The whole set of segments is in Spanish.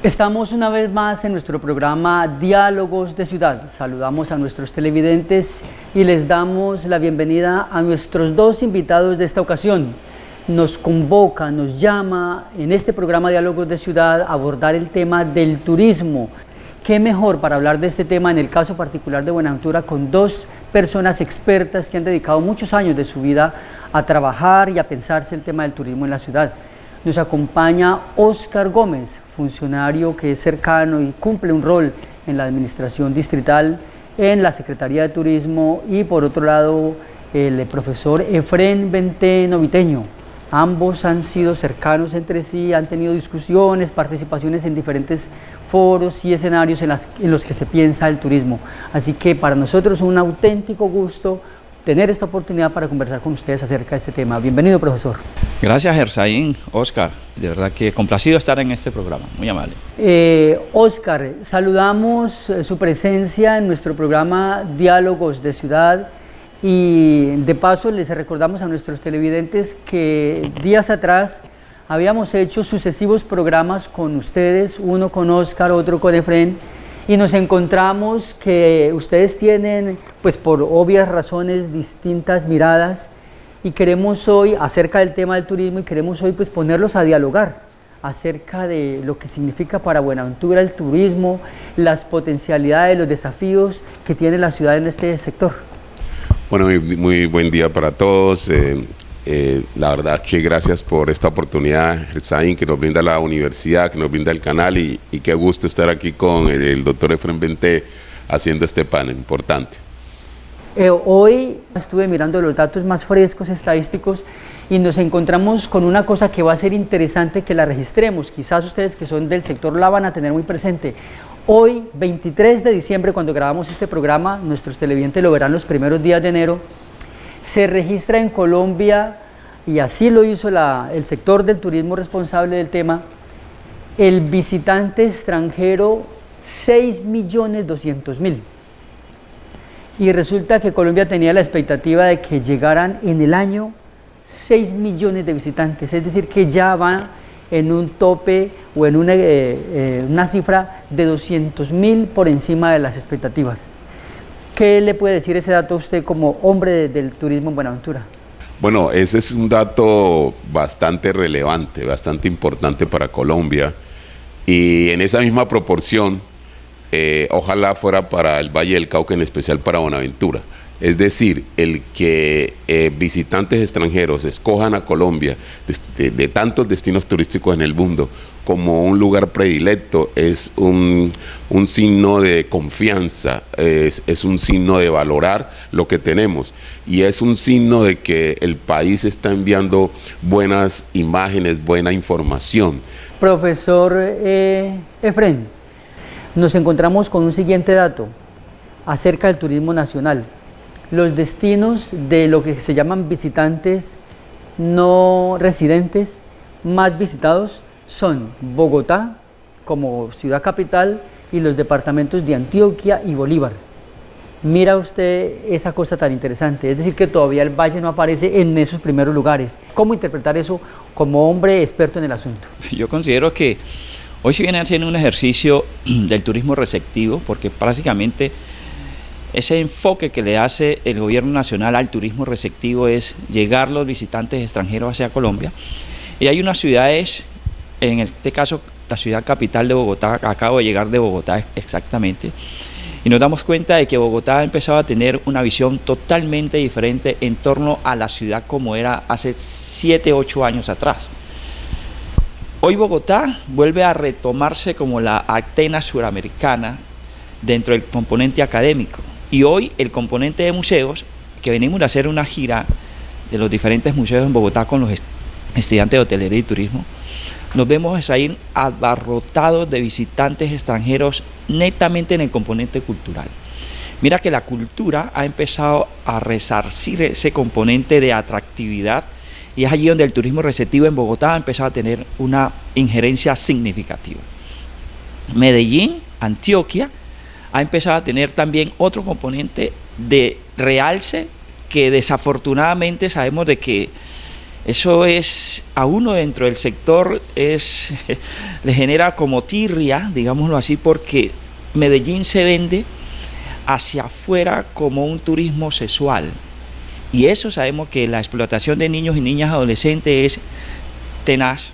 Estamos una vez más en nuestro programa Diálogos de Ciudad. Saludamos a nuestros televidentes y les damos la bienvenida a nuestros dos invitados de esta ocasión. Nos convoca, nos llama en este programa Diálogos de Ciudad a abordar el tema del turismo. ¿Qué mejor para hablar de este tema en el caso particular de Buenaventura con dos personas expertas que han dedicado muchos años de su vida a trabajar y a pensarse el tema del turismo en la ciudad? Nos acompaña Óscar Gómez, funcionario que es cercano y cumple un rol en la administración distrital, en la Secretaría de Turismo, y por otro lado el profesor Efrén Venteno Viteño. Ambos han sido cercanos entre sí, han tenido discusiones, participaciones en diferentes foros y escenarios en los que se piensa el turismo. Así que para nosotros es un auténtico gusto tener esta oportunidad para conversar con ustedes acerca de este tema. Bienvenido, profesor. Gracias, Erzaín, Óscar. De verdad que complacido estar en este programa, muy amable. Óscar, saludamos su presencia en nuestro programa Diálogos de Ciudad y de paso les recordamos a nuestros televidentes que días atrás habíamos hecho sucesivos programas con ustedes, uno con Óscar, otro con Efrén, y nos encontramos que ustedes tienen, pues por obvias razones, distintas miradas, y queremos hoy, acerca del tema del turismo, y queremos hoy pues ponerlos a dialogar acerca de lo que significa para Buenaventura el turismo, las potencialidades, los desafíos que tiene la ciudad en este sector. Bueno, muy buen día para todos. La verdad que gracias por esta oportunidad, Erzaín, que nos brinda la universidad, que nos brinda el canal, y qué gusto estar aquí con el doctor Efrén Vente haciendo este panel importante. Hoy estuve mirando los datos más frescos estadísticos y nos encontramos con una cosa que va a ser interesante que la registremos. Quizás ustedes que son del sector la van a tener muy presente. Hoy, 23 de diciembre, cuando grabamos este programa, nuestros televidentes lo verán los primeros días de enero, se registra en Colombia, y así lo hizo el sector del turismo responsable del tema, el visitante extranjero 6.200.000. Y resulta que Colombia tenía la expectativa de que llegaran en el año 6 millones de visitantes, es decir, que ya va en un tope o en una cifra de 200.000 por encima de las expectativas. ¿Qué le puede decir ese dato a usted como hombre del turismo en Buenaventura? Bueno, ese es un dato bastante relevante, bastante importante para Colombia, y en esa misma proporción, ojalá fuera para el Valle del Cauca, en especial para Buenaventura. Es decir, el que visitantes extranjeros escojan a Colombia de tantos destinos turísticos en el mundo como un lugar predilecto es un signo de confianza, es un signo de valorar lo que tenemos, y es un signo de que el país está enviando buenas imágenes, buena información. Profesor Efrén, nos encontramos con un siguiente dato acerca del turismo nacional. Los destinos de lo que se llaman visitantes no residentes más visitados son Bogotá como ciudad capital y los departamentos de Antioquia y Bolívar. Mira usted esa cosa tan interesante, es decir, que todavía el Valle no aparece en esos primeros lugares. ¿Cómo interpretar eso como hombre experto en el asunto? Yo considero que hoy se viene haciendo un ejercicio del turismo receptivo, porque prácticamente ese enfoque que le hace el gobierno nacional al turismo receptivo es llegar los visitantes extranjeros hacia Colombia. Y hay unas ciudades, en este caso la ciudad capital de Bogotá, acabo de llegar de Bogotá exactamente, y nos damos cuenta de que Bogotá ha empezado a tener una visión totalmente diferente en torno a la ciudad como era hace 7, 8 años atrás. Hoy Bogotá vuelve a retomarse como la Atenas suramericana dentro del componente académico. Y hoy el componente de museos, que venimos a hacer una gira de los diferentes museos en Bogotá con los estudiantes de hotelería y turismo, nos vemos ahí abarrotados de visitantes extranjeros netamente en el componente cultural. Mira que la cultura ha empezado a resarcir ese componente de atractividad, y es allí donde el turismo receptivo en Bogotá ha empezado a tener una injerencia significativa. Medellín, Antioquia, ha empezado a tener también otro componente de realce que desafortunadamente sabemos de que Eso es, a uno dentro del sector le genera como tirria, digámoslo así, porque Medellín se vende hacia afuera como un turismo sexual. Y eso sabemos que la explotación de niños y niñas adolescentes es tenaz.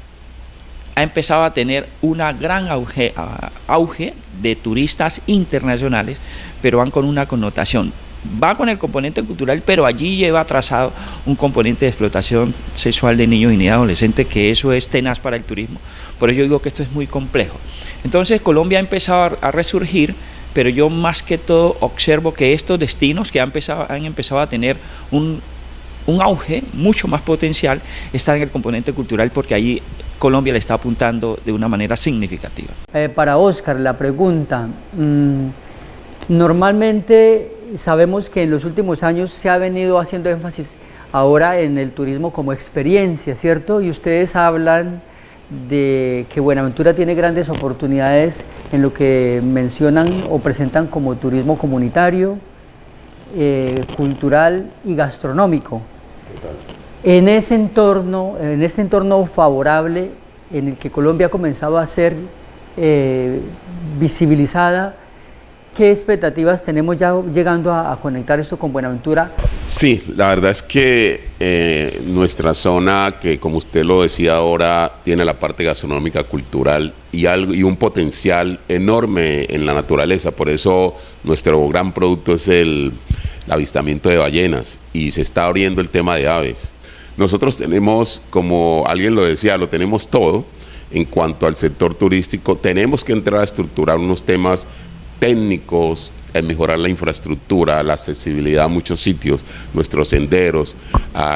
Ha empezado a tener una gran auge de turistas internacionales, pero van con una connotación. Va con el componente cultural, pero allí lleva atrasado un componente de explotación sexual de niños y niñas adolescentes, que eso es tenaz para el turismo. Por ello digo que esto es muy complejo. Entonces Colombia ha empezado a resurgir, pero yo más que todo observo que estos destinos que han empezado a tener un auge mucho más potencial están en el componente cultural, porque allí Colombia le está apuntando de una manera significativa. Para Óscar, la pregunta, normalmente sabemos que en los últimos años se ha venido haciendo énfasis ahora en el turismo como experiencia, ¿cierto? Y ustedes hablan de que Buenaventura tiene grandes oportunidades en lo que mencionan o presentan como turismo comunitario, cultural y gastronómico. En este entorno favorable en el que Colombia ha comenzado a ser visibilizada, ¿qué expectativas tenemos ya llegando a conectar esto con Buenaventura? Sí, la verdad es que nuestra zona, que como usted lo decía ahora, tiene la parte gastronómica, cultural y un potencial enorme en la naturaleza. Por eso nuestro gran producto es el avistamiento de ballenas, y se está abriendo el tema de aves. Nosotros tenemos, como alguien lo decía, lo tenemos todo en cuanto al sector turístico. Tenemos que entrar a estructurar unos temas técnicos, mejorar la infraestructura, la accesibilidad a muchos sitios, nuestros senderos,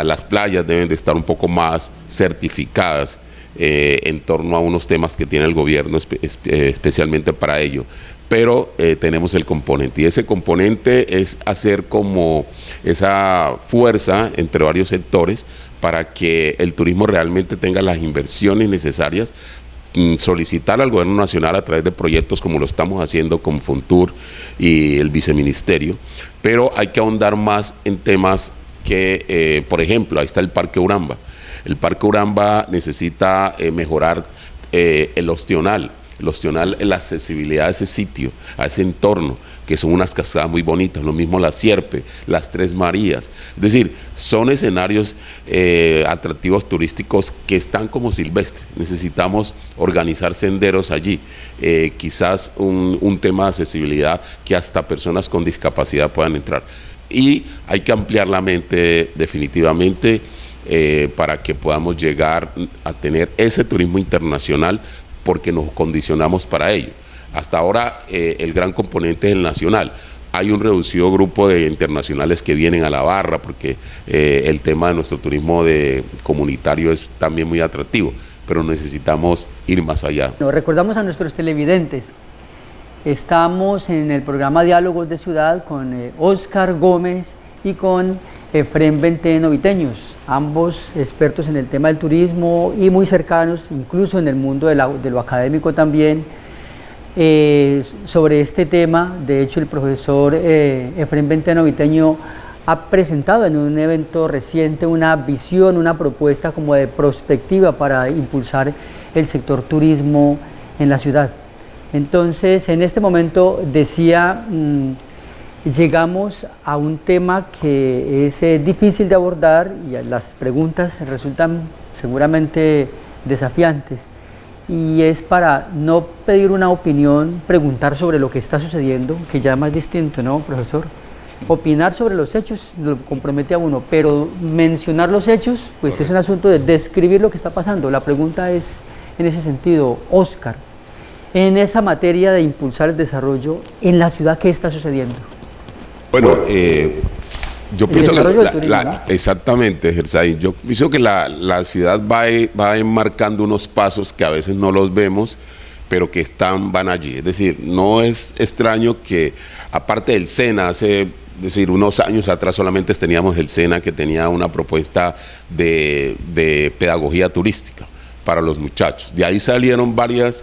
las playas deben de estar un poco más certificadas en torno a unos temas que tiene el gobierno especialmente para ello. Pero tenemos el componente, y ese componente es hacer como esa fuerza entre varios sectores para que el turismo realmente tenga las inversiones necesarias, solicitar al gobierno nacional a través de proyectos como lo estamos haciendo con Fontur y el viceministerio, pero hay que ahondar más en temas que, por ejemplo, ahí está el Parque Uramba. El Parque Uramba necesita mejorar el ostional, la accesibilidad a ese sitio, a ese entorno, que son unas cascadas muy bonitas, lo mismo la Sierpe, las Tres Marías. Es decir, son escenarios atractivos turísticos que están como silvestres. Necesitamos organizar senderos allí, quizás un tema de accesibilidad que hasta personas con discapacidad puedan entrar. Y hay que ampliar la mente definitivamente para que podamos llegar a tener ese turismo internacional, porque nos condicionamos para ello. Hasta ahora el gran componente es el nacional. Hay un reducido grupo de internacionales que vienen a la barra, porque el tema de nuestro turismo comunitario es también muy atractivo, pero necesitamos ir más allá. Nos recordamos a nuestros televidentes, estamos en el programa Diálogos de Ciudad con Óscar Gómez y con Efrén Venteno Viteños, ambos expertos en el tema del turismo y muy cercanos, incluso en el mundo de lo académico también, sobre este tema. De hecho, el profesor Efrén Venteno Viteño ha presentado en un evento reciente una visión, una propuesta como de prospectiva para impulsar el sector turismo en la ciudad. Entonces, en este momento decía, llegamos a un tema que es difícil de abordar, y las preguntas resultan seguramente desafiantes, y es para no pedir una opinión, preguntar sobre lo que está sucediendo, que ya es más distinto, ¿no, profesor? Opinar sobre los hechos lo compromete a uno, pero mencionar los hechos, pues correcto, es un asunto de describir lo que está pasando. La pregunta es, en ese sentido, Óscar, en esa materia de impulsar el desarrollo en la ciudad, ¿qué está sucediendo? Bueno, yo pienso que exactamente, Gersay, yo pienso que la ciudad va enmarcando unos pasos que a veces no los vemos, pero que van allí. Es decir, no es extraño que, aparte del SENA, unos años atrás solamente teníamos el SENA, que tenía una propuesta de pedagogía turística para los muchachos. De ahí salieron varias,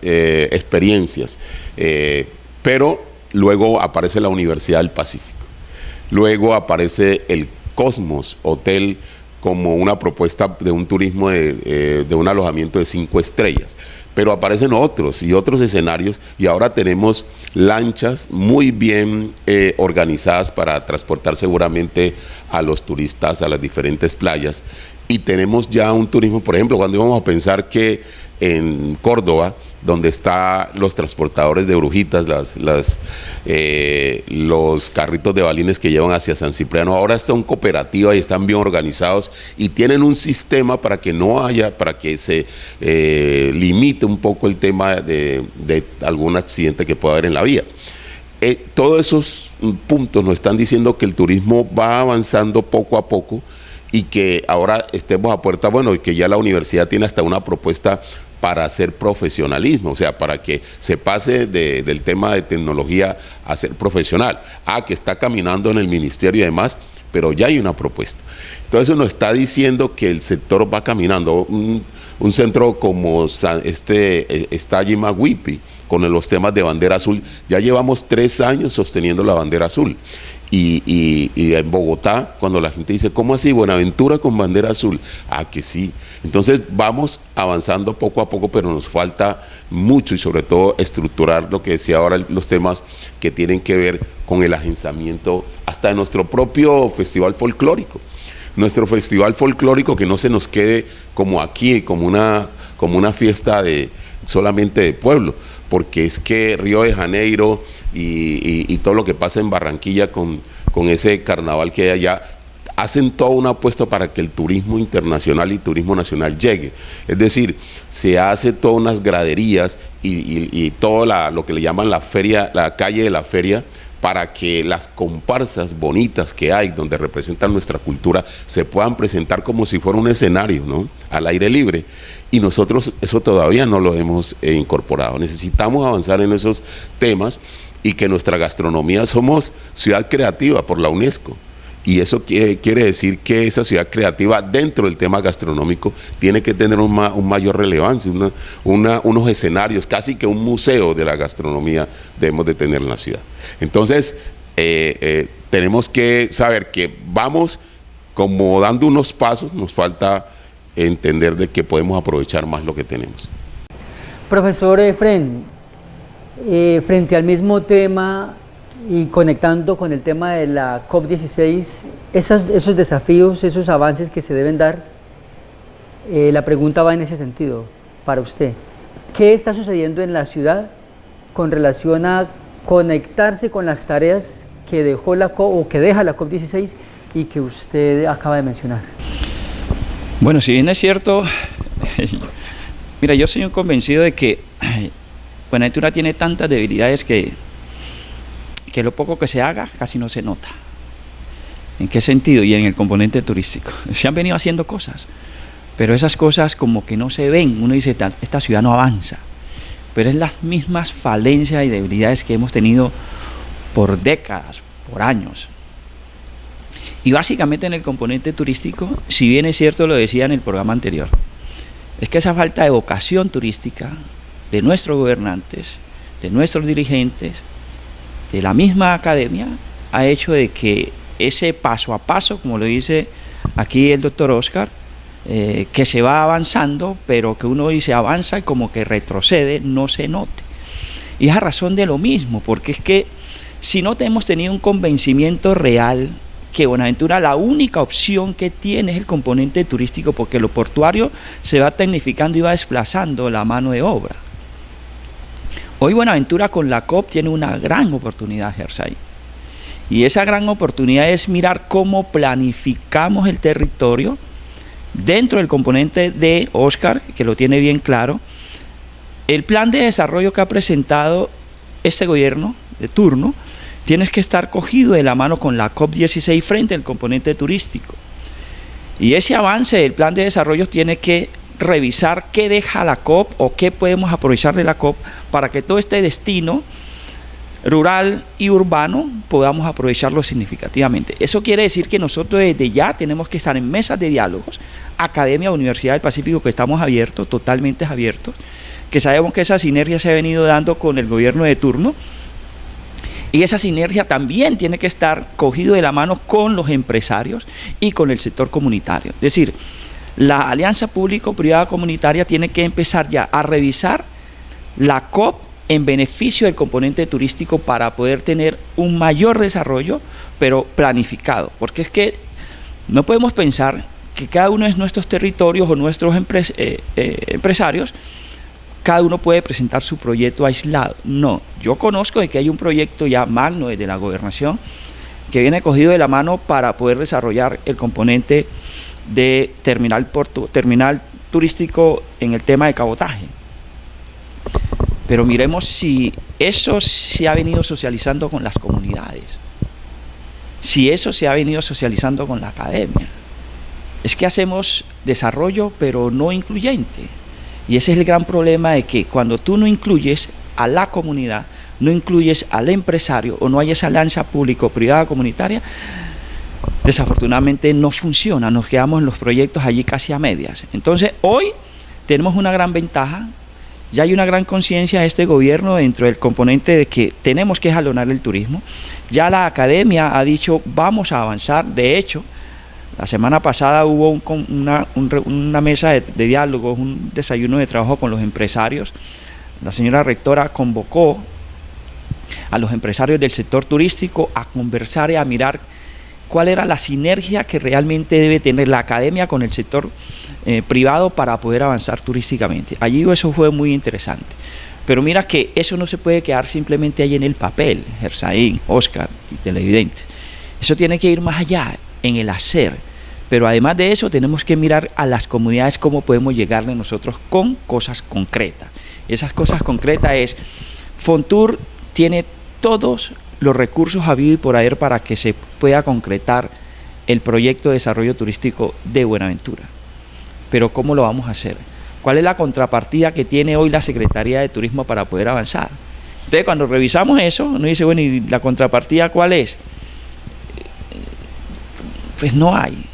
experiencias, pero luego aparece la Universidad del Pacífico, luego aparece Cosmos Hotel como una propuesta de un turismo de un alojamiento de 5 estrellas. Pero aparecen otros y otros escenarios, y ahora tenemos lanchas muy bien organizadas para transportar seguramente a los turistas a las diferentes playas, y tenemos ya un turismo, por ejemplo, cuando íbamos a pensar que en Córdoba, donde están los transportadores de brujitas, los carritos de balines que llevan hacia San Cipriano, ahora son cooperativas y están bien organizados y tienen un sistema para que no haya, para que se limite un poco el tema de algún accidente que pueda haber en la vía. Todos esos puntos nos están diciendo que el turismo va avanzando poco a poco y que ahora estemos a puerta, bueno, y que ya la universidad tiene hasta una propuesta para hacer profesionalismo, o sea, para que se pase del tema de tecnología a ser profesional. Que está caminando en el ministerio y demás, pero ya hay una propuesta. Entonces eso nos está diciendo que el sector va caminando. Un centro como está Yimaguipi, con los temas de bandera azul, ya llevamos 3 años sosteniendo la bandera azul. Y en Bogotá, cuando la gente dice, ¿cómo así? Buenaventura con bandera azul. Que sí. Entonces vamos avanzando poco a poco, pero nos falta mucho, y sobre todo estructurar lo que decía ahora, los temas que tienen que ver con el agenciamiento hasta de nuestro propio festival folclórico. Nuestro festival folclórico, que no se nos quede como aquí, como una fiesta solamente de pueblo, porque es que Río de Janeiro y todo lo que pasa en Barranquilla con ese carnaval que hay allá, hacen toda una apuesta para que el turismo internacional y turismo nacional llegue. Es decir, se hace todas unas graderías y todo lo que le llaman la feria, la calle de la feria, para que las comparsas bonitas que hay, donde representan nuestra cultura, se puedan presentar como si fuera un escenario, ¿no?, al aire libre. Y nosotros eso todavía no lo hemos incorporado. Necesitamos avanzar en esos temas, y que nuestra gastronomía, somos ciudad creativa por la UNESCO. Y eso quiere decir que esa ciudad creativa, dentro del tema gastronómico, tiene que tener un mayor relevancia, unos escenarios, casi que un museo de la gastronomía debemos de tener en la ciudad. Entonces, tenemos que saber que vamos como dando unos pasos, nos falta entender de que podemos aprovechar más lo que tenemos. Profesor Efren, frente al mismo tema y conectando con el tema de la COP16, esos desafíos, esos avances que se deben dar, la pregunta va en ese sentido para usted. ¿Qué está sucediendo en la ciudad con relación a conectarse con las tareas que dejó la COP o que deja la COP16 y que usted acaba de mencionar? Bueno, si bien es cierto, mira, yo soy un convencido de que Buenaventura tiene tantas debilidades que lo poco que se haga casi no se nota. ¿En qué sentido? Y en el componente turístico. Se han venido haciendo cosas, pero esas cosas como que no se ven. Uno dice, esta ciudad no avanza, pero es las mismas falencias y debilidades que hemos tenido por décadas, por años. Y básicamente en el componente turístico, si bien es cierto, lo decía en el programa anterior, es que esa falta de vocación turística de nuestros gobernantes, de nuestros dirigentes, de la misma academia, ha hecho de que ese paso a paso, como lo dice aquí el doctor Oscar, que se va avanzando, pero que uno dice avanza y como que retrocede, no se note. Y es a razón de lo mismo, porque es que si no hemos tenido un convencimiento real que Buenaventura la única opción que tiene es el componente turístico, porque lo portuario se va tecnificando y va desplazando la mano de obra. Hoy Buenaventura con la COP tiene una gran oportunidad, Gersay. Y esa gran oportunidad es mirar cómo planificamos el territorio dentro del componente de Oscar, que lo tiene bien claro. El plan de desarrollo que ha presentado este gobierno de turno tiene que estar cogido de la mano con la COP16 frente al componente turístico. Y ese avance del plan de desarrollo tiene que revisar qué deja la COP o qué podemos aprovechar de la COP para que todo este destino rural y urbano podamos aprovecharlo significativamente. Eso quiere decir que nosotros desde ya tenemos que estar en mesas de diálogos, Academia, Universidad del Pacífico, que estamos abiertos, totalmente abiertos, que sabemos que esa sinergia se ha venido dando con el gobierno de turno, Y esa sinergia también tiene que estar cogido de la mano con los empresarios y con el sector comunitario. Es decir, la alianza público-privada comunitaria tiene que empezar ya a revisar la COP en beneficio del componente turístico para poder tener un mayor desarrollo, pero planificado. Porque es que no podemos pensar que cada uno de nuestros territorios o nuestros empresarios, cada uno puede presentar su proyecto aislado. No, yo conozco de que hay un proyecto ya magno desde la gobernación que viene cogido de la mano para poder desarrollar el componente de terminal turístico en el tema de cabotaje. Pero miremos si eso se ha venido socializando con las comunidades, si eso se ha venido socializando con la academia. Es que hacemos desarrollo pero no incluyente. Y ese es el gran problema, de que cuando tú no incluyes a la comunidad, no incluyes al empresario o no hay esa alianza público-privada comunitaria, desafortunadamente no funciona, nos quedamos en los proyectos allí casi a medias. Entonces hoy tenemos una gran ventaja, ya hay una gran conciencia de este gobierno dentro del componente de que tenemos que jalonar el turismo. Ya la academia ha dicho vamos a avanzar. De hecho, la semana pasada hubo una mesa de diálogos, un desayuno de trabajo con los empresarios. La señora rectora convocó a los empresarios del sector turístico a conversar y a mirar cuál era la sinergia que realmente debe tener la academia con el sector privado para poder avanzar turísticamente. Allí eso fue muy interesante. Pero mira que eso no se puede quedar simplemente ahí en el papel, Gersaín, Oscar y televidentes. Eso tiene que ir más allá, en el hacer. Pero además de eso tenemos que mirar a las comunidades cómo podemos llegarle nosotros con cosas concretas. Esas cosas concretas es, Fontur tiene todos los recursos habidos y por haber para que se pueda concretar el proyecto de desarrollo turístico de Buenaventura. Pero ¿cómo lo vamos a hacer? ¿Cuál es la contrapartida que tiene hoy la Secretaría de Turismo para poder avanzar? Entonces cuando revisamos eso, uno dice, bueno, ¿y la contrapartida cuál es? Pues no hay.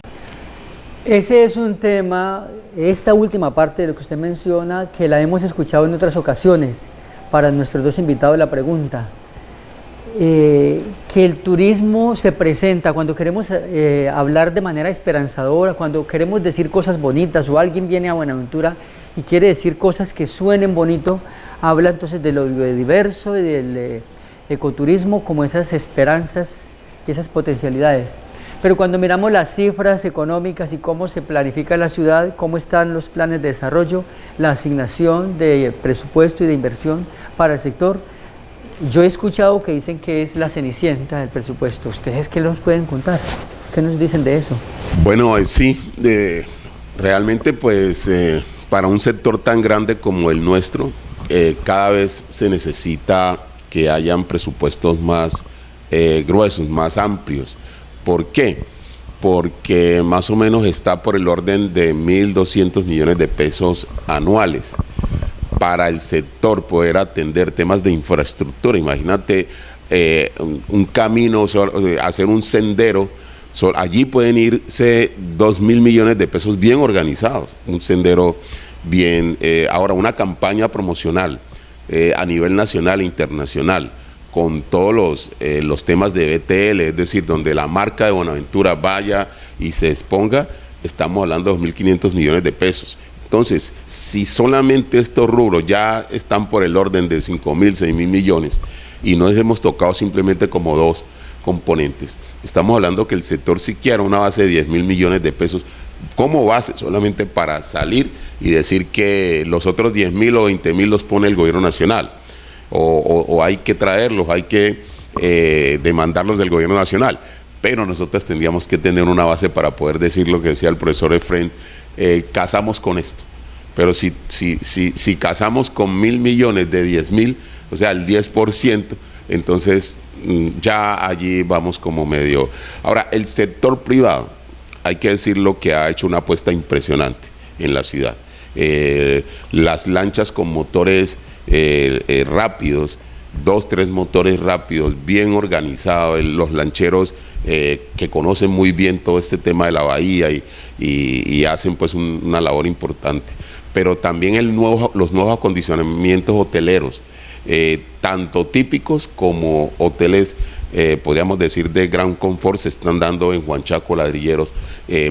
Ese es un tema, esta última parte de lo que usted menciona, que la hemos escuchado en otras ocasiones, para nuestros dos invitados la pregunta. Que el turismo se presenta cuando queremos hablar de manera esperanzadora, cuando queremos decir cosas bonitas, o alguien viene a Buenaventura y quiere decir cosas que suenen bonito, habla entonces de lo biodiverso y del ecoturismo como esas esperanzas y esas potencialidades. Pero cuando miramos las cifras económicas y cómo se planifica la ciudad, cómo están los planes de desarrollo, la asignación de presupuesto y de inversión para el sector, yo he escuchado que dicen que es la cenicienta del presupuesto. ¿Ustedes qué nos pueden contar? ¿Qué nos dicen de eso? Bueno, sí, realmente pues para un sector tan grande como el nuestro, cada vez se necesita que hayan presupuestos más gruesos, más amplios. ¿Por qué? Porque más o menos está por el orden de 1.200 millones de pesos anuales para el sector poder atender temas de infraestructura. Imagínate un camino, hacer un sendero, allí pueden irse 2.000 millones de pesos bien organizados, un sendero bien, ahora una campaña promocional a nivel nacional e internacional, con todos los temas de BTL, es decir, donde la marca de Buenaventura vaya y se exponga, estamos hablando de 2.500 millones de pesos. Entonces, si solamente estos rubros ya están por el orden de 5.000, 6.000 millones y no les hemos tocado simplemente como dos componentes, estamos hablando que el sector sí quiera una base de 10.000 millones de pesos como base solamente para salir y decir que los otros 10.000 o 20.000 los pone el gobierno nacional. O hay que traerlos, hay que demandarlos del gobierno nacional, pero nosotros tendríamos que tener una base para poder decir lo que decía el profesor Efren, casamos con esto, pero si casamos con 1.000 millones de 10.000, o sea el 10%, entonces ya allí vamos como medio. Ahora, el sector privado, hay que decirlo que ha hecho una apuesta impresionante en la ciudad. Las lanchas con motores rápidos, 2, 3 motores rápidos, bien organizados, los lancheros que conocen muy bien todo este tema de la bahía y hacen pues una labor importante. Pero también los nuevos acondicionamientos hoteleros, tanto típicos como hoteles, podríamos decir, de gran confort, se están dando en Juan Chaco, Ladrilleros.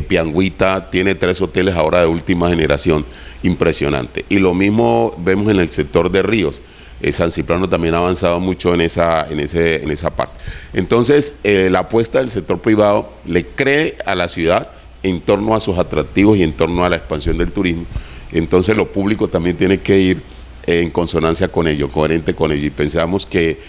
Piangüita tiene 3 hoteles ahora de última generación, impresionante. Y lo mismo vemos en el sector de Ríos. San Cipriano también ha avanzado mucho en esa parte. Entonces, la apuesta del sector privado le cree a la ciudad en torno a sus atractivos y en torno a la expansión del turismo. Entonces, lo público también tiene que ir en consonancia con ello, coherente con ello. Y pensamos que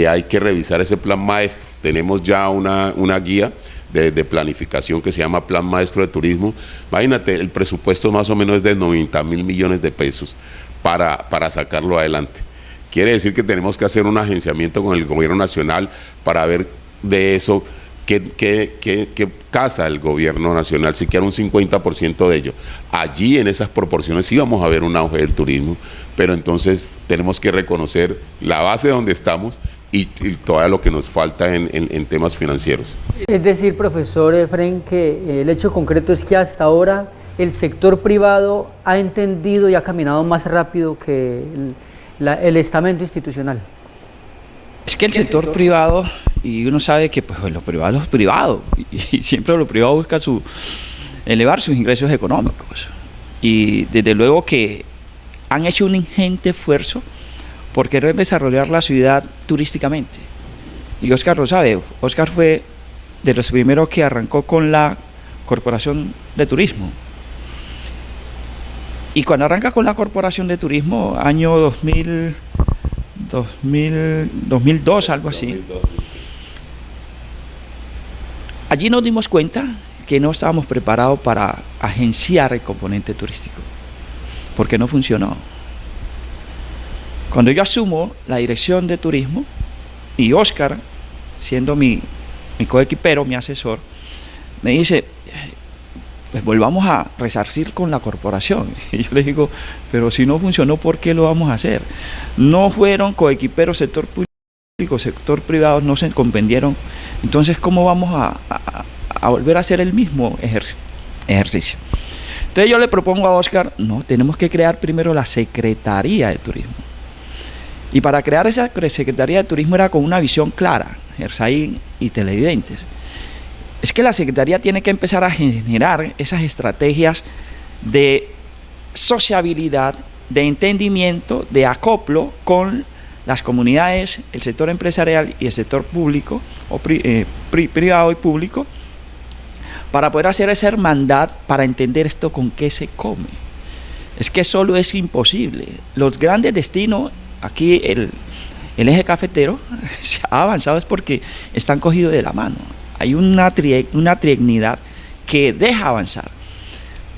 hay que revisar ese plan maestro. Tenemos ya una guía de planificación que se llama Plan Maestro de Turismo. Imagínate, el presupuesto más o menos es de 90.000 millones de pesos para sacarlo adelante. Quiere decir que tenemos que hacer un agenciamiento con el gobierno nacional para ver de eso qué casa el gobierno nacional, siquiera un 50% de ello. Allí en esas proporciones sí vamos a ver un auge del turismo, pero entonces tenemos que reconocer la base donde estamos y todo lo que nos falta en temas financieros. Es decir, profesor Efren, que el hecho concreto es que hasta ahora el sector privado ha entendido y ha caminado más rápido que el estamento institucional. Es que el sector privado, y uno sabe que pues, lo privado es privado, y siempre lo privado busca elevar sus ingresos económicos. Y desde luego que han hecho un ingente esfuerzo por querer desarrollar la ciudad turísticamente. Y Óscar lo sabe, Óscar fue de los primeros que arrancó con la Corporación de Turismo. Y cuando arranca con la Corporación de Turismo, año 2002, algo así, allí nos dimos cuenta que no estábamos preparados para agenciar el componente turístico, porque no funcionó. Cuando yo asumo la dirección de turismo, y Óscar, siendo mi coequipero, mi asesor, me dice, pues volvamos a resarcir con la corporación. Y yo le digo, pero si no funcionó, ¿por qué lo vamos a hacer? No fueron coequiperos, sector público, sector privado, no se comprendieron. Entonces, ¿cómo vamos a volver a hacer el mismo ejercicio? Entonces yo le propongo a Óscar, no, tenemos que crear primero la Secretaría de Turismo. Y para crear esa Secretaría de Turismo era con una visión clara, Erzaín y televidentes. Es que la Secretaría tiene que empezar a generar esas estrategias de sociabilidad, de entendimiento, de acoplo con las comunidades, el sector empresarial y el sector público, o privado y público, para poder hacer esa hermandad, para entender esto con qué se come. Es que solo es imposible. Los grandes destinos, aquí el eje cafetero, se ha avanzado es porque están cogidos de la mano. Hay una trignidad que deja avanzar.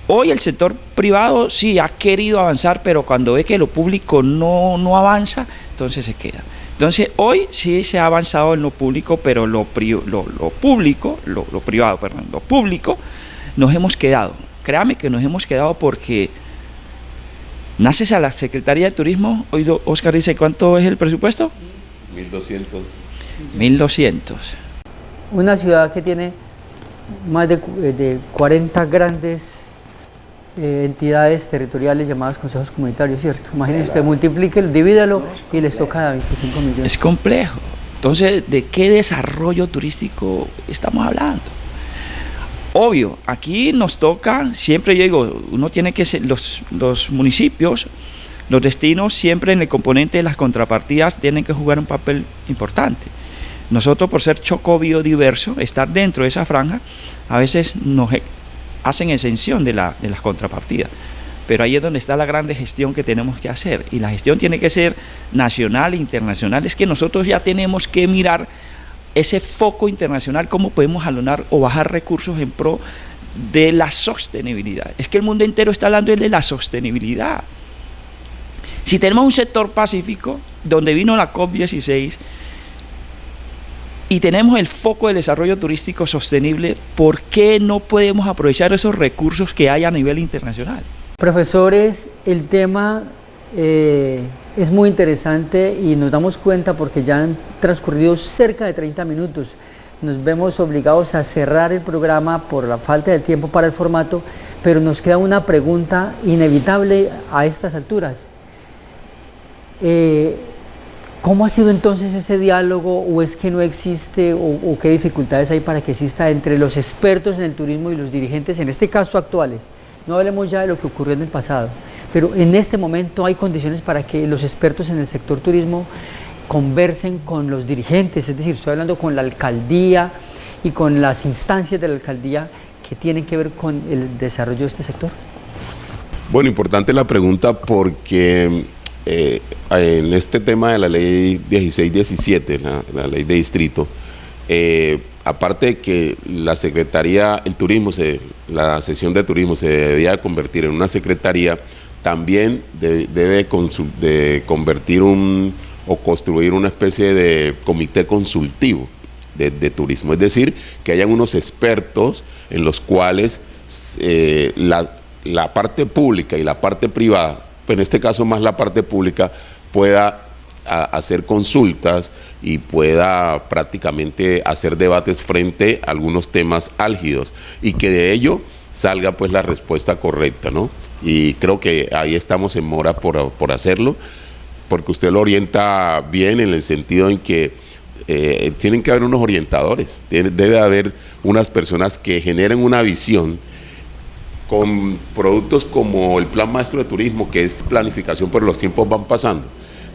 Hoy el sector privado sí ha querido avanzar, pero cuando ve que lo público no avanza, entonces se queda. Entonces hoy sí se ha avanzado en lo público, pero lo público nos hemos quedado. Créame que nos hemos quedado porque naces a la Secretaría de Turismo. Hoy Óscar dice, ¿cuánto es el presupuesto? 1.200. 1.200. Una ciudad que tiene más de 40 grandes entidades territoriales llamadas consejos comunitarios, ¿cierto? Imagínense, usted multiplíquelo, divídalo y les toca 25 millones. Es complejo. Entonces, ¿de qué desarrollo turístico estamos hablando? Obvio, aquí nos toca, siempre yo digo, uno tiene que ser, los municipios, los destinos, siempre en el componente de las contrapartidas tienen que jugar un papel importante. Nosotros, por ser Chocó biodiverso, estar dentro de esa franja, a veces nos hacen exención de las contrapartidas. Pero ahí es donde está la grande gestión que tenemos que hacer. Y la gestión tiene que ser nacional e internacional. Es que nosotros ya tenemos que mirar ese foco internacional, cómo podemos jalonar o bajar recursos en pro de la sostenibilidad. Es que el mundo entero está hablando de la sostenibilidad. Si tenemos un sector pacífico, donde vino la COP16, y tenemos el foco del desarrollo turístico sostenible, ¿por qué no podemos aprovechar esos recursos que hay a nivel internacional? Profesores, el tema es muy interesante y nos damos cuenta porque ya han transcurrido cerca de 30 minutos. Nos vemos obligados a cerrar el programa por la falta de tiempo para el formato, pero nos queda una pregunta inevitable a estas alturas. ¿Cómo ha sido entonces ese diálogo, o es que no existe, o qué dificultades hay para que exista entre los expertos en el turismo y los dirigentes, en este caso actuales? No hablemos ya de lo que ocurrió en el pasado, pero en este momento hay condiciones para que los expertos en el sector turismo conversen con los dirigentes, es decir, estoy hablando con la alcaldía y con las instancias de la alcaldía que tienen que ver con el desarrollo de este sector. Bueno, importante la pregunta porque en este tema de la ley 1617, la ley de distrito, aparte de que la Secretaría, el turismo, la sección de turismo se debía convertir en una secretaría, también debe convertir o construir una especie de comité consultivo de turismo, es decir, que hayan unos expertos en los cuales la parte pública y la parte privada, en este caso más la parte pública, pueda hacer consultas y pueda prácticamente hacer debates frente a algunos temas álgidos y que de ello salga pues la respuesta correcta, ¿no? Y creo que ahí estamos en mora por hacerlo, porque usted lo orienta bien en el sentido en que tienen que haber unos orientadores, debe haber unas personas que generen una visión con productos como el Plan Maestro de Turismo, que es planificación, pero los tiempos van pasando.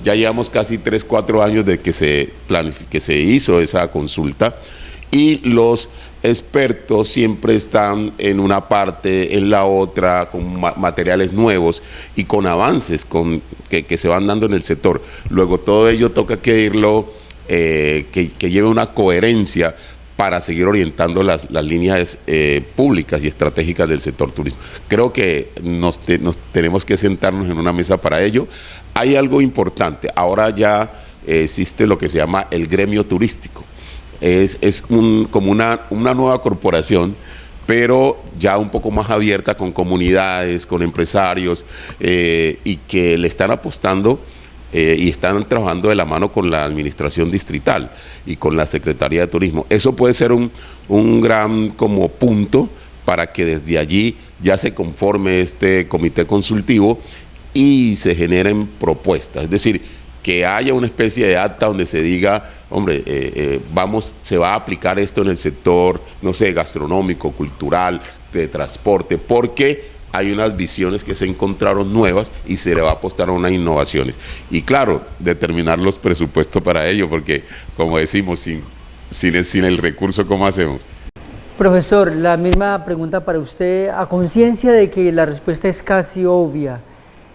Ya llevamos casi 3, 4 años de que se hizo esa consulta, y los expertos siempre están en una parte, en la otra, con materiales nuevos y con avances que se van dando en el sector. Luego todo ello toca que irlo, que lleve una coherencia para seguir orientando las líneas públicas y estratégicas del sector turismo. Creo que nos tenemos que sentarnos en una mesa para ello. Hay algo importante, ahora ya existe lo que se llama el gremio turístico. Es como una nueva corporación, pero ya un poco más abierta, con comunidades, con empresarios, y que le están apostando y están trabajando de la mano con la administración distrital y con la Secretaría de Turismo. Eso puede ser un gran como punto para que desde allí ya se conforme este comité consultivo y se generen propuestas. Es decir, que haya una especie de acta donde se diga, hombre, se va a aplicar esto en el sector, no sé, gastronómico, cultural, de transporte, porque hay unas visiones que se encontraron nuevas y se le va a apostar a unas innovaciones. Y claro, determinar los presupuestos para ello, porque como decimos, sin el recurso, ¿cómo hacemos? Profesor, la misma pregunta para usted, a conciencia de que la respuesta es casi obvia,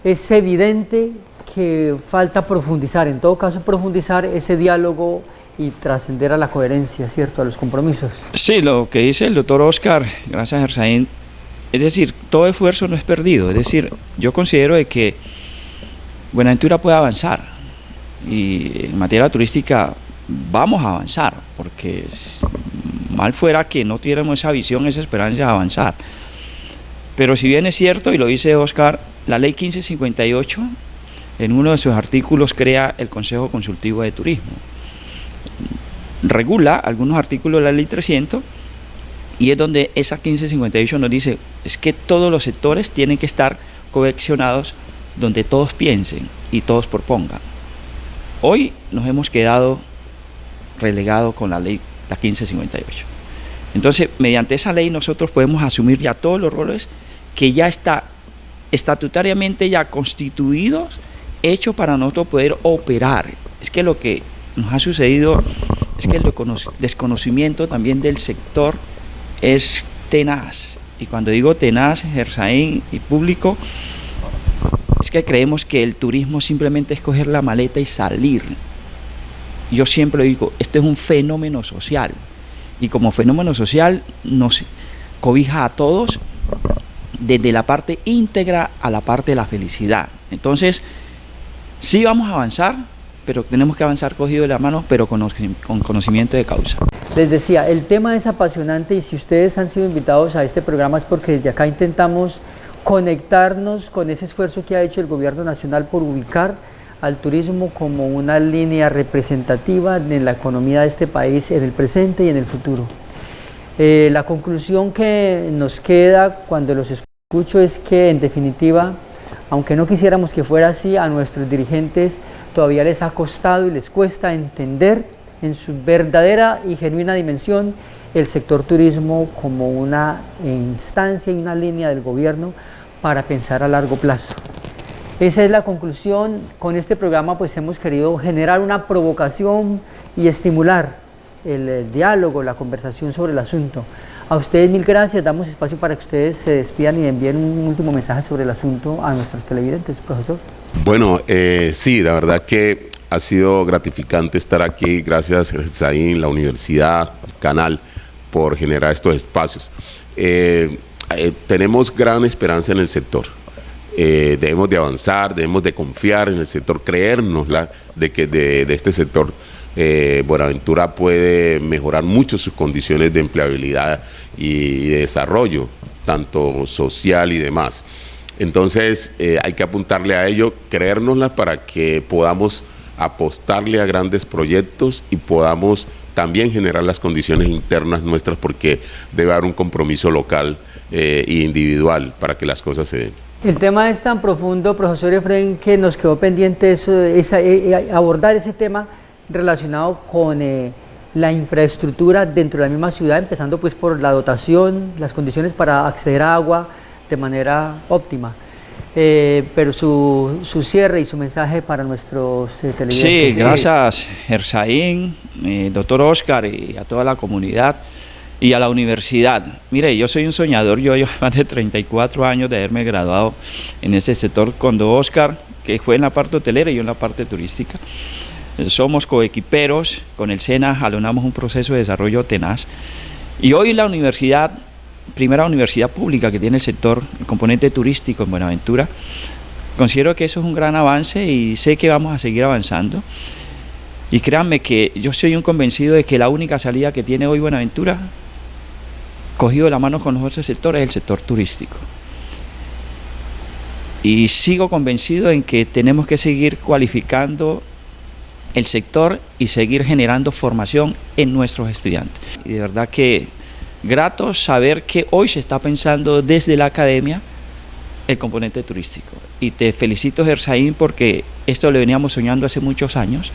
es evidente que falta profundizar, en todo caso profundizar ese diálogo y trascender a la coherencia, ¿cierto?, a los compromisos. Sí, lo que dice el doctor Oscar, gracias a Gersaín, es decir, todo esfuerzo no es perdido. Es decir, yo considero de que Buenaventura puede avanzar, y en materia turística vamos a avanzar, porque mal fuera que no tuviéramos esa visión, esa esperanza de avanzar. Pero si bien es cierto, y lo dice Oscar, la ley 1558 en uno de sus artículos crea el Consejo Consultivo de Turismo, regula algunos artículos de la ley 300, y es donde esa 1558 nos dice, es que todos los sectores tienen que estar cohesionados, donde todos piensen y todos propongan. Hoy nos hemos quedado relegados con la ley, la 1558. Entonces, mediante esa ley nosotros podemos asumir ya todos los roles que ya está estatutariamente ya constituidos, hecho para nosotros poder operar. Es que lo que nos ha sucedido es que el desconocimiento también del sector es tenaz, y cuando digo tenaz, Gersaín y público, es que creemos que el turismo simplemente es coger la maleta y salir. Yo siempre digo, esto es un fenómeno social, y como fenómeno social nos cobija a todos, desde la parte íntegra a la parte de la felicidad. Entonces, sí vamos a avanzar, pero tenemos que avanzar cogido de la mano, pero con conocimiento de causa. Les decía, el tema es apasionante, y si ustedes han sido invitados a este programa es porque desde acá intentamos conectarnos con ese esfuerzo que ha hecho el gobierno nacional por ubicar al turismo como una línea representativa en la economía de este país en el presente y en el futuro. La conclusión que nos queda cuando los escucho es que, en definitiva, aunque no quisiéramos que fuera así, a nuestros dirigentes todavía les ha costado y les cuesta entender en su verdadera y genuina dimensión el sector turismo como una instancia y una línea del gobierno para pensar a largo plazo. Esa es la conclusión. Con este programa pues hemos querido generar una provocación y estimular el diálogo, la conversación sobre el asunto. A ustedes mil gracias, damos espacio para que ustedes se despidan y envíen un último mensaje sobre el asunto a nuestros televidentes, profesor. Bueno, sí, la verdad que ha sido gratificante estar aquí, gracias Zain, la universidad, el canal, por generar estos espacios. Tenemos gran esperanza en el sector. Debemos de avanzar, debemos de confiar en el sector, creérnosla de que de este sector Buenaventura puede mejorar mucho sus condiciones de empleabilidad y de desarrollo, tanto social y demás. Entonces hay que apuntarle a ello, creérnosla para que podamos apostarle a grandes proyectos y podamos también generar las condiciones internas nuestras, porque debe haber un compromiso local e individual para que las cosas se den. El tema es tan profundo, profesor Efraín, que nos quedó pendiente abordar ese tema relacionado con la infraestructura dentro de la misma ciudad, empezando pues por la dotación, las condiciones para acceder a agua de manera óptima. Pero su cierre y su mensaje para nuestros televidentes. Sí, gracias Erzaín, doctor Oscar, y a toda la comunidad y a la universidad. Mire, yo soy un soñador, yo llevo más de 34 años de haberme graduado en ese sector con don Oscar, que fue en la parte hotelera y yo en la parte turística. Somos coequiperos, con el SENA jalonamos un proceso de desarrollo tenaz. Y hoy la universidad, primera universidad pública que tiene el sector, el componente turístico en Buenaventura, considero que eso es un gran avance y sé que vamos a seguir avanzando. Y créanme que yo soy un convencido de que la única salida que tiene hoy Buenaventura, cogido de la mano con los otros sectores, es el sector turístico. Y sigo convencido en que tenemos que seguir cualificando el sector y seguir generando formación en nuestros estudiantes. Y de verdad que grato saber que hoy se está pensando desde la academia el componente turístico. Y te felicito, Erzaín, porque esto lo veníamos soñando hace muchos años.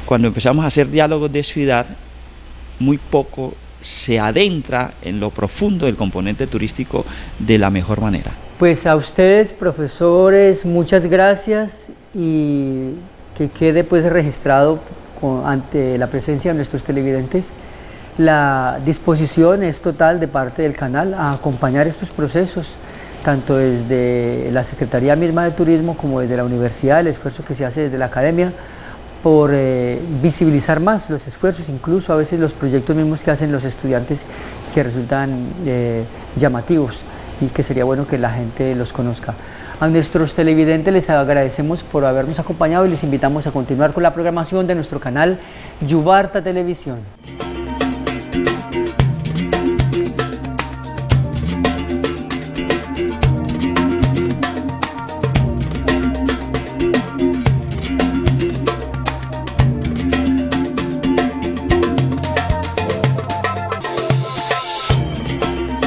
Cuando empezamos a hacer diálogos de ciudad, muy poco se adentra en lo profundo del componente turístico de la mejor manera. Pues a ustedes, profesores, muchas gracias, y que quede pues registrado ante la presencia de nuestros televidentes. La disposición es total de parte del canal a acompañar estos procesos, tanto desde la Secretaría misma de Turismo como desde la universidad, el esfuerzo que se hace desde la academia por visibilizar más los esfuerzos, incluso a veces los proyectos mismos que hacen los estudiantes, que resultan llamativos y que sería bueno que la gente los conozca. A nuestros televidentes les agradecemos por habernos acompañado y les invitamos a continuar con la programación de nuestro canal Yubarta Televisión.